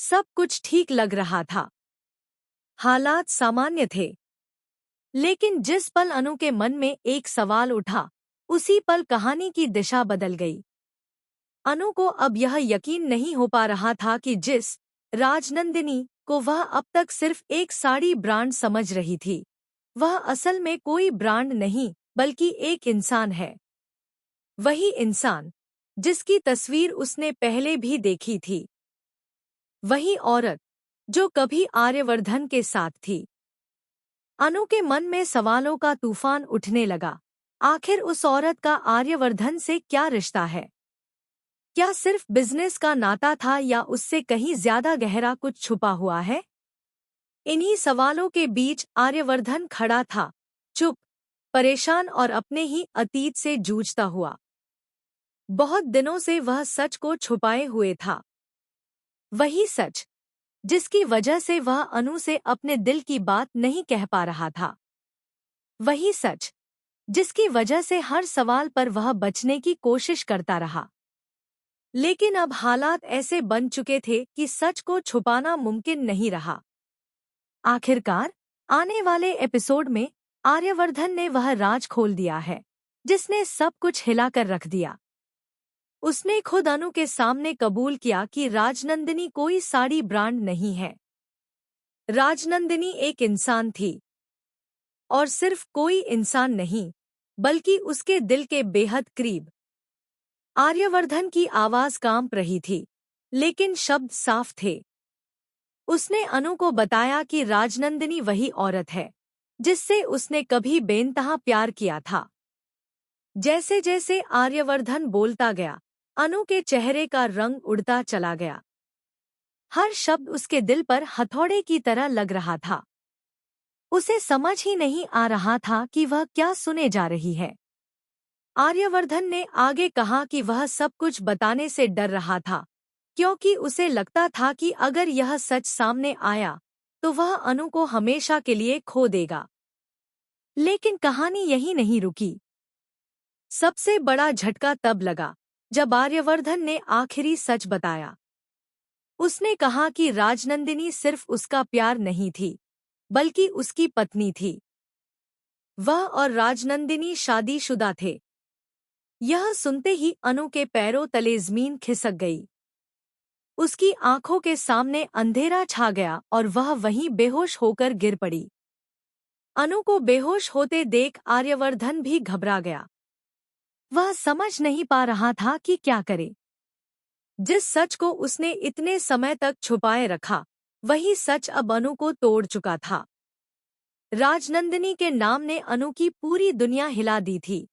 सब कुछ ठीक लग रहा था। हालात सामान्य थे। लेकिन जिस पल अनु के मन में एक सवाल उठा, उसी पल कहानी की दिशा बदल गई। अनु को अब यह यकीन नहीं हो पा रहा था कि जिस राजनंदिनी को वह अब तक सिर्फ एक साड़ी ब्रांड समझ रही थी, वह असल में कोई ब्रांड नहीं बल्कि एक इंसान है। वही इंसान जिसकी तस्वीर उसने पहले भी देखी थी। वही औरत जो कभी आर्यवर्धन के साथ थी। अनु के मन में सवालों का तूफान उठने लगा। आखिर उस औरत का आर्यवर्धन से क्या रिश्ता है? क्या सिर्फ बिजनेस का नाता था या उससे कहीं ज्यादा गहरा कुछ छुपा हुआ है? इन्हीं सवालों के बीच आर्यवर्धन खड़ा था, चुप, परेशान और अपने ही अतीत से जूझता हुआ। बहुत दिनों से वह सच को छुपाए हुए था। वही सच जिसकी वजह से वह अनु से अपने दिल की बात नहीं कह पा रहा था। वही सच जिसकी वजह से हर सवाल पर वह बचने की कोशिश करता रहा। लेकिन अब हालात ऐसे बन चुके थे कि सच को छुपाना मुमकिन नहीं रहा। आखिरकार आने वाले एपिसोड में आर्यवर्धन ने वह राज खोल दिया है जिसने सब कुछ हिलाकर रख दिया। उसने खुद अनु के सामने कबूल किया कि राजनंदिनी कोई साड़ी ब्रांड नहीं है। राजनंदिनी एक इंसान थी। और सिर्फ कोई इंसान नहीं, बल्कि उसके दिल के बेहद करीब। आर्यवर्धन की आवाज कांप रही थी, लेकिन शब्द साफ थे। उसने अनु को बताया कि राजनंदिनी वही औरत है जिससे उसने कभी बेइंतहा प्यार किया था। जैसे जैसे आर्यवर्धन बोलता गया, अनु के चेहरे का रंग उड़ता चला गया। हर शब्द उसके दिल पर हथौड़े की तरह लग रहा था। उसे समझ ही नहीं आ रहा था कि वह क्या सुने जा रही है। आर्यवर्धन ने आगे कहा कि वह सब कुछ बताने से डर रहा था, क्योंकि उसे लगता था कि अगर यह सच सामने आया तो वह अनु को हमेशा के लिए खो देगा। लेकिन कहानी यहीं नहीं रुकी। सबसे बड़ा झटका तब लगा जब आर्यवर्धन ने आखिरी सच बताया। उसने कहा कि राजनंदिनी सिर्फ उसका प्यार नहीं थी, बल्कि उसकी पत्नी थी। वह और राजनंदिनी शादीशुदा थे। यह सुनते ही अनु के पैरों तले जमीन खिसक गई। उसकी आंखों के सामने अंधेरा छा गया और वह वहीं बेहोश होकर गिर पड़ी। अनु को बेहोश होते देख आर्यवर्धन भी घबरा गया। वह समझ नहीं पा रहा था कि क्या करे। जिस सच को उसने इतने समय तक छुपाए रखा, वही सच अब अनु को तोड़ चुका था। राजनंदिनी के नाम ने अनु की पूरी दुनिया हिला दी थी।